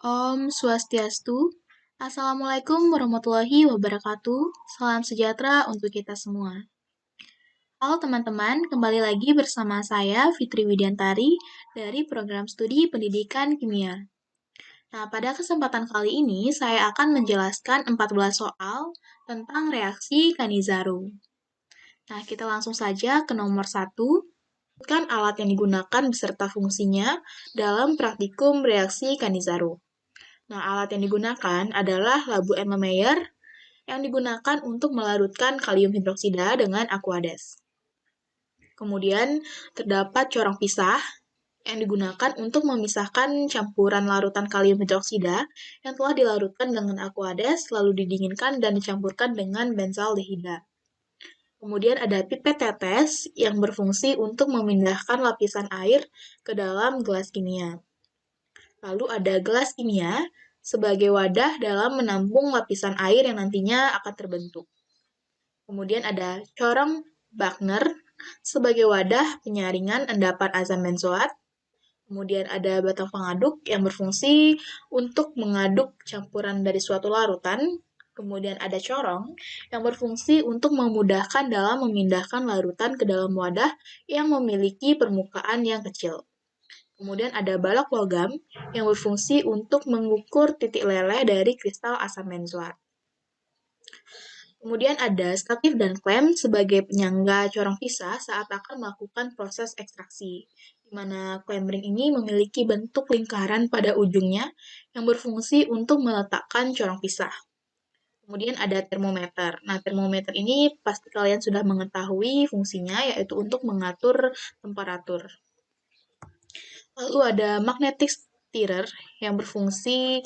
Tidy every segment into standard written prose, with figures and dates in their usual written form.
Om Swastiastu. Assalamualaikum warahmatullahi wabarakatuh. Salam sejahtera untuk kita semua. Halo teman-teman, kembali lagi bersama saya Fitri Widiantari dari program studi Pendidikan Kimia. Nah, pada kesempatan kali ini saya akan menjelaskan 14 soal tentang reaksi Cannizzaro. Nah, kita langsung saja ke nomor 1. Sebutkan alat yang digunakan beserta fungsinya dalam praktikum reaksi Cannizzaro. Nah, alat yang digunakan adalah labu Erlenmeyer yang digunakan untuk melarutkan kalium hidroksida dengan Aquades. Kemudian terdapat corong pisah yang digunakan untuk memisahkan campuran larutan kalium hidroksida yang telah dilarutkan dengan Aquades lalu didinginkan dan dicampurkan dengan benzaldehida. Kemudian ada pipet tetes yang berfungsi untuk memindahkan lapisan air ke dalam gelas kimia. Lalu ada gelas kimia sebagai wadah dalam menampung lapisan air yang nantinya akan terbentuk. Kemudian ada corong Wagner sebagai wadah penyaringan endapan asam benzoat. Kemudian ada batang pengaduk yang berfungsi untuk mengaduk campuran dari suatu larutan. Kemudian ada corong yang berfungsi untuk memudahkan dalam memindahkan larutan ke dalam wadah yang memiliki permukaan yang kecil. Kemudian ada balok logam yang berfungsi untuk mengukur titik leleh dari kristal asam benzoat. Kemudian ada statif dan klem sebagai penyangga corong pisah saat akan melakukan proses ekstraksi, di mana klem ring ini memiliki bentuk lingkaran pada ujungnya yang berfungsi untuk meletakkan corong pisah. Kemudian ada termometer. Nah, termometer ini pasti kalian sudah mengetahui fungsinya, yaitu untuk mengatur temperatur. Lalu ada magnetic stirrer yang berfungsi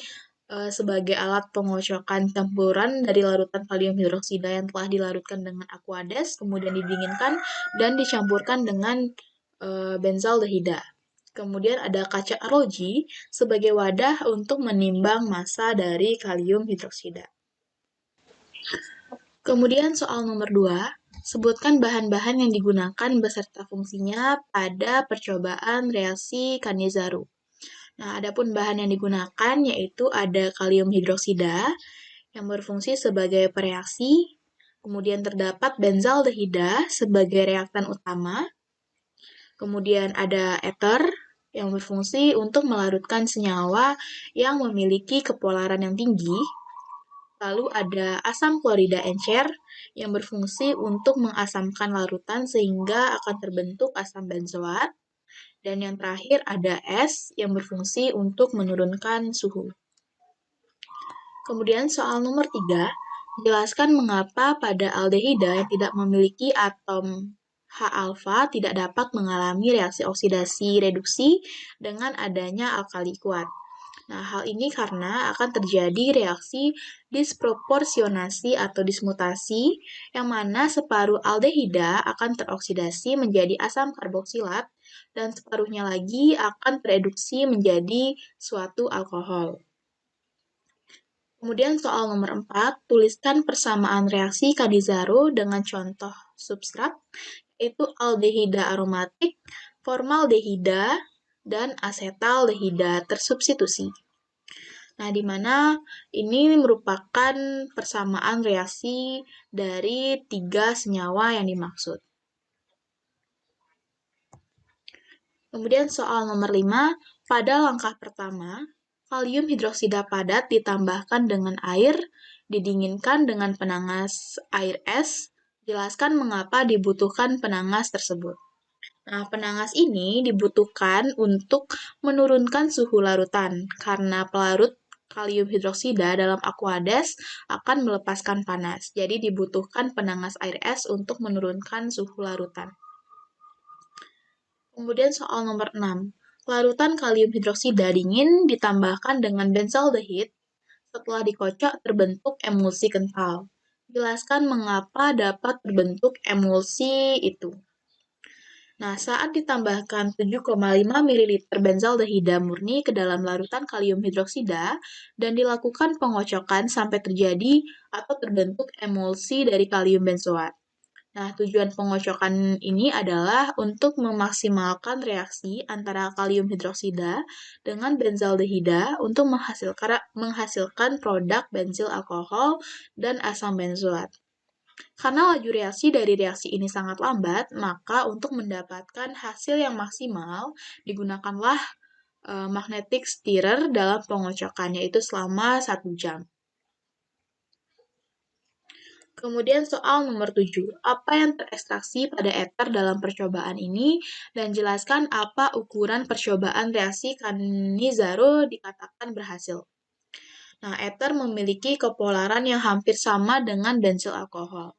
sebagai alat pengocokan campuran dari larutan kalium hidroksida yang telah dilarutkan dengan Aquades, kemudian didinginkan dan dicampurkan dengan benzaldehida. Kemudian ada kaca arloji sebagai wadah untuk menimbang massa dari kalium hidroksida. Kemudian soal nomor 2, sebutkan bahan-bahan yang digunakan beserta fungsinya pada percobaan reaksi Cannizzaro. Nah, adapun bahan yang digunakan yaitu ada kalium hidroksida yang berfungsi sebagai pereaksi, kemudian terdapat benzaldehida sebagai reaktan utama, kemudian ada ether yang berfungsi untuk melarutkan senyawa yang memiliki kepolaran yang tinggi, lalu ada asam klorida encer yang berfungsi untuk mengasamkan larutan sehingga akan terbentuk asam benzoat, dan yang terakhir ada es yang berfungsi untuk menurunkan suhu. Kemudian soal nomor 3, jelaskan mengapa pada aldehida yang tidak memiliki atom H-alfa tidak dapat mengalami reaksi oksidasi reduksi dengan adanya alkali kuat. Nah, hal ini karena akan terjadi reaksi disproporsionasi atau dismutasi, yang mana separuh aldehida akan teroksidasi menjadi asam karboksilat, dan separuhnya lagi akan tereduksi menjadi suatu alkohol. Kemudian soal nomor 4, tuliskan persamaan reaksi Cannizzaro dengan contoh substrat, yaitu aldehida aromatik, formaldehida, dan asetaldehida tersubstitusi. Nah, di mana ini merupakan persamaan reaksi dari 3 senyawa yang dimaksud. Kemudian soal nomor 5, pada langkah pertama, kalium hidroksida padat ditambahkan dengan air, didinginkan dengan penangas air es. Jelaskan mengapa dibutuhkan penangas tersebut. Nah, penangas ini dibutuhkan untuk menurunkan suhu larutan, karena pelarut kalium hidroksida dalam Aquades akan melepaskan panas. Jadi dibutuhkan penangas air es untuk menurunkan suhu larutan. Kemudian soal nomor 6, larutan kalium hidroksida dingin ditambahkan dengan benzaldehid, setelah dikocok terbentuk emulsi kental. Jelaskan mengapa dapat terbentuk emulsi itu. Nah, saat ditambahkan 7,5 ml benzaldehida murni ke dalam larutan kalium hidroksida dan dilakukan pengocokan sampai terjadi atau terbentuk emulsi dari kalium benzoat. Nah, tujuan pengocokan ini adalah untuk memaksimalkan reaksi antara kalium hidroksida dengan benzaldehida untuk menghasilkan produk bensil alkohol dan asam benzoat. Karena laju reaksi dari reaksi ini sangat lambat, maka untuk mendapatkan hasil yang maksimal, digunakanlah magnetic stirrer dalam pengocokan, yaitu selama 1 jam. Kemudian soal nomor 7, apa yang terekstraksi pada ether dalam percobaan ini, dan jelaskan apa ukuran percobaan reaksi Cannizzaro dikatakan berhasil. Nah, ether memiliki kepolaran yang hampir sama dengan bensil alkohol.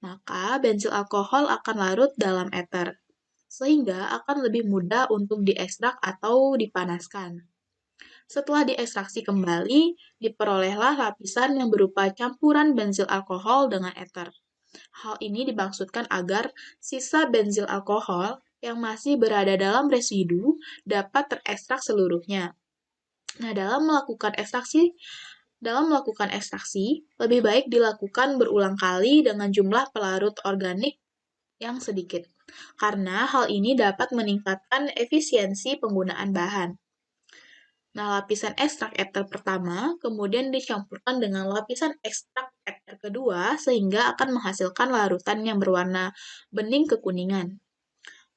Maka bensil alkohol akan larut dalam ether, sehingga akan lebih mudah untuk diekstrak atau dipanaskan. Setelah diekstraksi kembali, diperolehlah lapisan yang berupa campuran bensil alkohol dengan ether. Hal ini dimaksudkan agar sisa bensil alkohol yang masih berada dalam residu dapat terekstrak seluruhnya. Nah, dalam melakukan ekstraksi, lebih baik dilakukan berulang kali dengan jumlah pelarut organik yang sedikit, karena hal ini dapat meningkatkan efisiensi penggunaan bahan. Nah, lapisan ekstrak ether pertama kemudian dicampurkan dengan lapisan ekstrak ether kedua sehingga akan menghasilkan larutan yang berwarna bening kekuningan.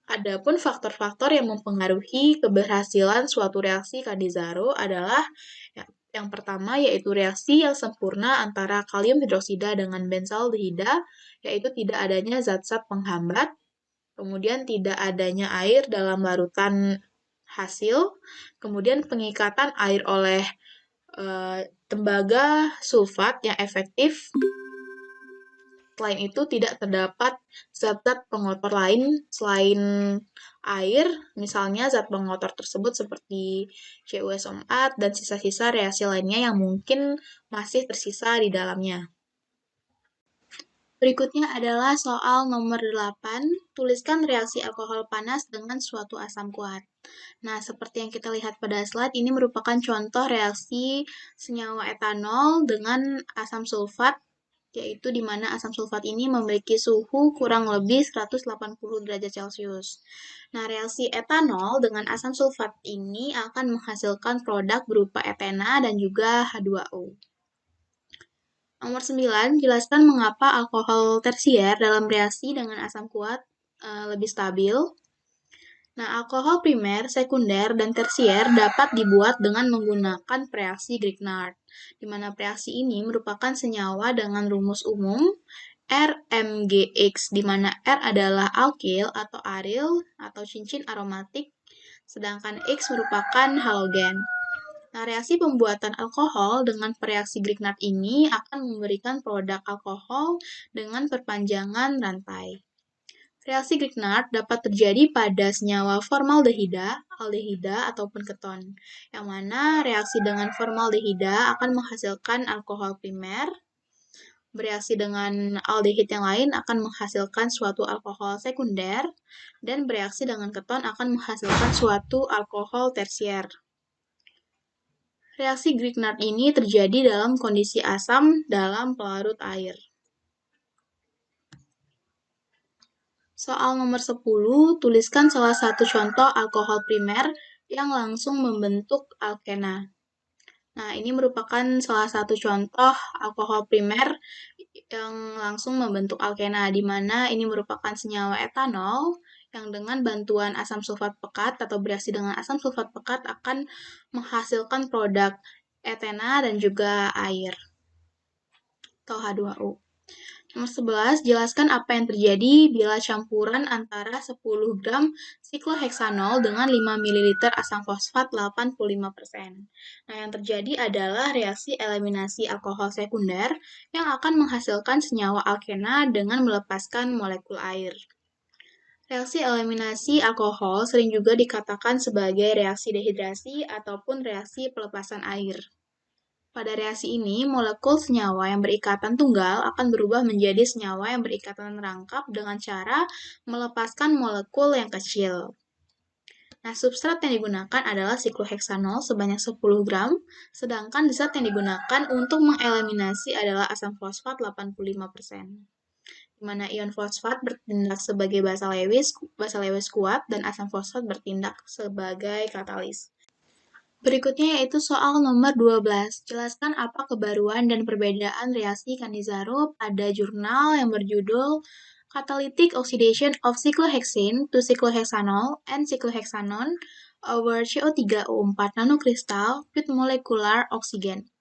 Adapun faktor-faktor yang mempengaruhi keberhasilan suatu reaksi Cannizzaro adalah yang pertama yaitu reaksi yang sempurna antara kalium hidroksida dengan benzaldehida, yaitu tidak adanya zat-zat penghambat, kemudian tidak adanya air dalam larutan hasil, kemudian pengikatan air oleh tembaga sulfat yang efektif. Selain itu, tidak terdapat zat-zat pengotor lain selain air, misalnya zat pengotor tersebut seperti CuSO4 dan sisa-sisa reaksi lainnya yang mungkin masih tersisa di dalamnya. Berikutnya adalah soal nomor 8, tuliskan reaksi alkohol panas dengan suatu asam kuat. Nah, seperti yang kita lihat pada slide, ini merupakan contoh reaksi senyawa etanol dengan asam sulfat, yaitu di mana asam sulfat ini memiliki suhu kurang lebih 180 derajat Celcius. Nah, reaksi etanol dengan asam sulfat ini akan menghasilkan produk berupa etena dan juga H2O. Nomor 9, jelaskan mengapa alkohol tersier dalam reaksi dengan asam kuat lebih stabil. Nah, alkohol primer, sekunder, dan tersier dapat dibuat dengan menggunakan reaksi Grignard, di mana reaksi ini merupakan senyawa dengan rumus umum RMGX, di mana R adalah alkil atau aril atau cincin aromatik, sedangkan X merupakan halogen. Nah, reaksi pembuatan alkohol dengan reaksi Grignard ini akan memberikan produk alkohol dengan perpanjangan rantai. Reaksi Grignard dapat terjadi pada senyawa formaldehida, aldehida, ataupun keton, yang mana reaksi dengan formaldehida akan menghasilkan alkohol primer, bereaksi dengan aldehid yang lain akan menghasilkan suatu alkohol sekunder, dan bereaksi dengan keton akan menghasilkan suatu alkohol tersier. Reaksi Grignard ini terjadi dalam kondisi asam dalam pelarut air. Soal nomor 10, tuliskan salah satu contoh alkohol primer yang langsung membentuk alkena. Nah, ini merupakan salah satu contoh alkohol primer yang langsung membentuk alkena, di mana ini merupakan senyawa etanol yang dengan bantuan asam sulfat pekat atau bereaksi dengan asam sulfat pekat akan menghasilkan produk etena dan juga air atau H2O. Nomor 11, jelaskan apa yang terjadi bila campuran antara 10 gram sikloheksanol dengan 5 ml asam fosfat 85%. Nah, yang terjadi adalah reaksi eliminasi alkohol sekunder yang akan menghasilkan senyawa alkena dengan melepaskan molekul air. Reaksi eliminasi alkohol sering juga dikatakan sebagai reaksi dehidrasi ataupun reaksi pelepasan air. Pada reaksi ini, molekul senyawa yang berikatan tunggal akan berubah menjadi senyawa yang berikatan rangkap dengan cara melepaskan molekul yang kecil. Nah, substrat yang digunakan adalah sikloheksanol sebanyak 10 gram, sedangkan zat yang digunakan untuk mengeliminasi adalah asam fosfat 85%. di mana ion fosfat bertindak sebagai basa Lewis kuat, dan asam fosfat bertindak sebagai katalis. Berikutnya yaitu soal nomor 12. Jelaskan apa kebaruan dan perbedaan reaksi Cannizzaro pada jurnal yang berjudul Catalytic Oxidation of Cyclohexane to Cyclohexanol and Cyclohexanon over CO3O4 nanocrystal with molecular oxygen.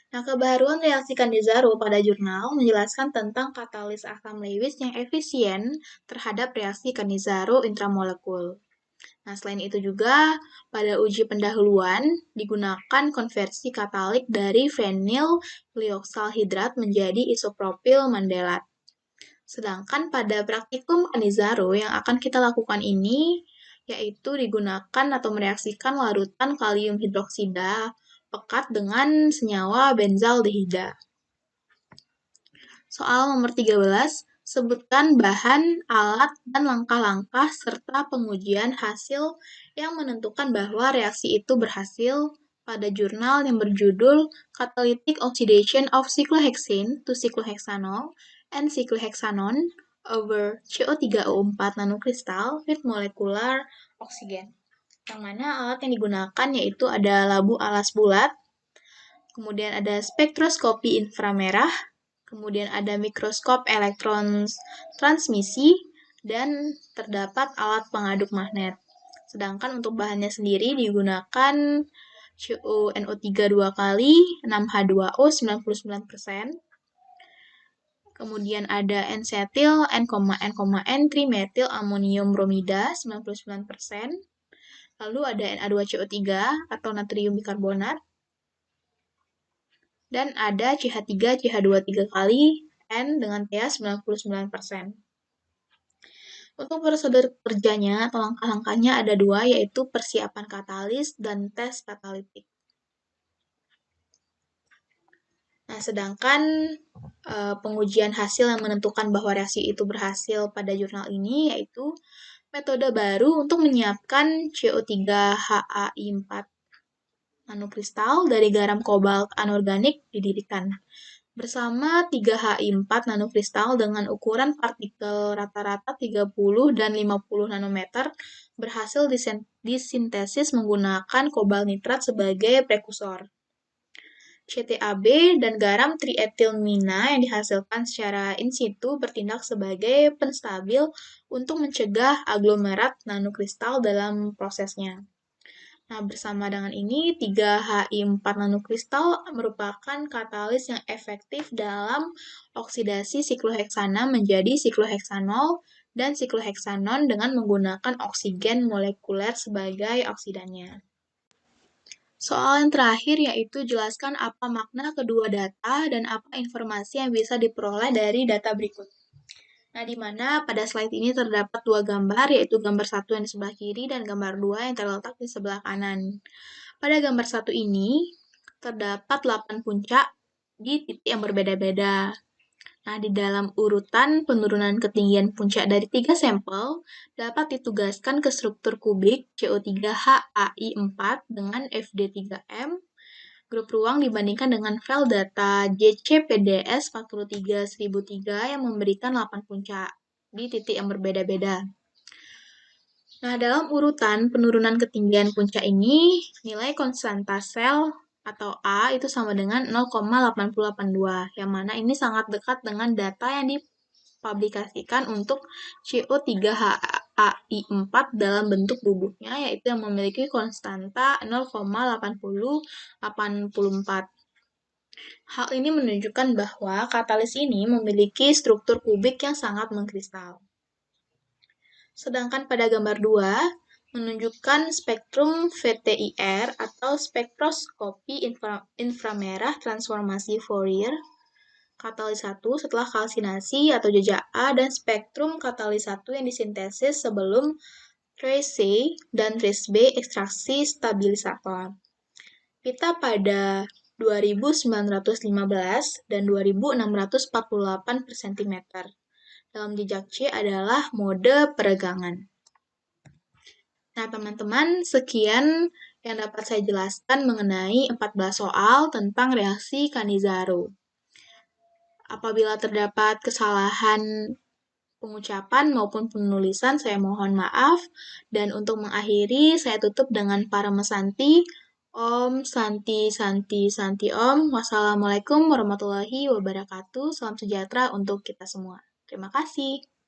Nah, kebaruan reaksi Cannizzaro pada jurnal menjelaskan tentang katalis asam Lewis yang efisien terhadap reaksi Cannizzaro intramolekul. Nah, selain itu juga, pada uji pendahuluan digunakan konversi katalik dari vinyl glyoxalhidrat menjadi isopropil mandelat. Sedangkan pada praktikum Cannizzaro yang akan kita lakukan ini, yaitu digunakan atau mereaksikan larutan kalium hidroksida pekat dengan senyawa benzaldehida. Soal nomor 13, sebutkan bahan, alat, dan langkah-langkah serta pengujian hasil yang menentukan bahwa reaksi itu berhasil pada jurnal yang berjudul Catalytic Oxidation of Cyclohexane to Cyclohexanol and Cyclohexanon over CO3O4 nanocrystal with molecular oxygen. Yang mana alat yang digunakan yaitu ada labu alas bulat, kemudian ada spektroskopi inframerah, kemudian ada mikroskop elektron transmisi, dan terdapat alat pengaduk magnet. Sedangkan untuk bahannya sendiri digunakan CuNO3 2 kali, 6H2O 99%, kemudian ada N-setil, N,N,N, trimetil amonium bromida 99%, lalu ada Na2CO3 atau natrium bikarbonat, dan ada CH3, CH2 3 kali, N dengan pH 99%. Untuk prosedur kerjanya atau langkah-langkahnya ada dua, yaitu persiapan katalis dan tes katalitik. Nah, sedangkan pengujian hasil yang menentukan bahwa reaksi itu berhasil pada jurnal ini yaitu metode baru untuk menyiapkan CO3HAI4 nanokristal dari garam kobalt anorganik didirikan. Bersama 3Hi4 nanokristal dengan ukuran partikel rata-rata 30 dan 50 nanometer berhasil disintesis menggunakan kobalt nitrat sebagai prekursor. CTAB dan garam trietilmina yang dihasilkan secara in situ bertindak sebagai penstabil untuk mencegah aglomerat nanokristal dalam prosesnya. Nah, bersama dengan ini, 3Hi4 nanokristal merupakan katalis yang efektif dalam oksidasi sikloheksana menjadi sikloheksanol dan sikloheksanon dengan menggunakan oksigen molekuler sebagai oksidannya. Soal yang terakhir yaitu jelaskan apa makna kedua data dan apa informasi yang bisa diperoleh dari data berikut. Nah, di mana pada slide ini terdapat dua gambar, yaitu gambar satu yang di sebelah kiri dan gambar 2 yang terletak di sebelah kanan. Pada gambar satu ini, terdapat 8 puncak di titik yang berbeda-beda. Nah, di dalam urutan penurunan ketinggian puncak dari 3 sampel, dapat ditugaskan ke struktur kubik CO3HAI4 dengan FD3M, grup ruang dibandingkan dengan file data JCPDS 43003 yang memberikan 8 puncak di titik yang berbeda-beda. Nah, dalam urutan penurunan ketinggian puncak ini, nilai konstanta sel atau A itu sama dengan 0,8082, yang mana ini sangat dekat dengan data yang dipublikasikan untuk CO3HAI4 dalam bentuk bubuknya, yaitu yang memiliki konstanta 0,8084. Hal ini menunjukkan bahwa katalis ini memiliki struktur kubik yang sangat mengkristal. Sedangkan pada gambar 2, menunjukkan spektrum VTIR atau spektroskopi inframerah transformasi Fourier, katalis 1 setelah kalsinasi atau jejak A, dan spektrum katalis 1 yang disintesis sebelum trace C dan trace B ekstraksi stabilisator. Pita pada 2915 dan 2648 per cm. Dalam jejak C adalah mode peregangan. Nah, teman-teman, sekian yang dapat saya jelaskan mengenai 14 soal tentang reaksi Cannizzaro. Apabila terdapat kesalahan pengucapan maupun penulisan, saya mohon maaf. Dan untuk mengakhiri, saya tutup dengan Paramesanti. Om Santi Santi Santi Om. Wassalamualaikum warahmatullahi wabarakatuh. Salam sejahtera untuk kita semua. Terima kasih.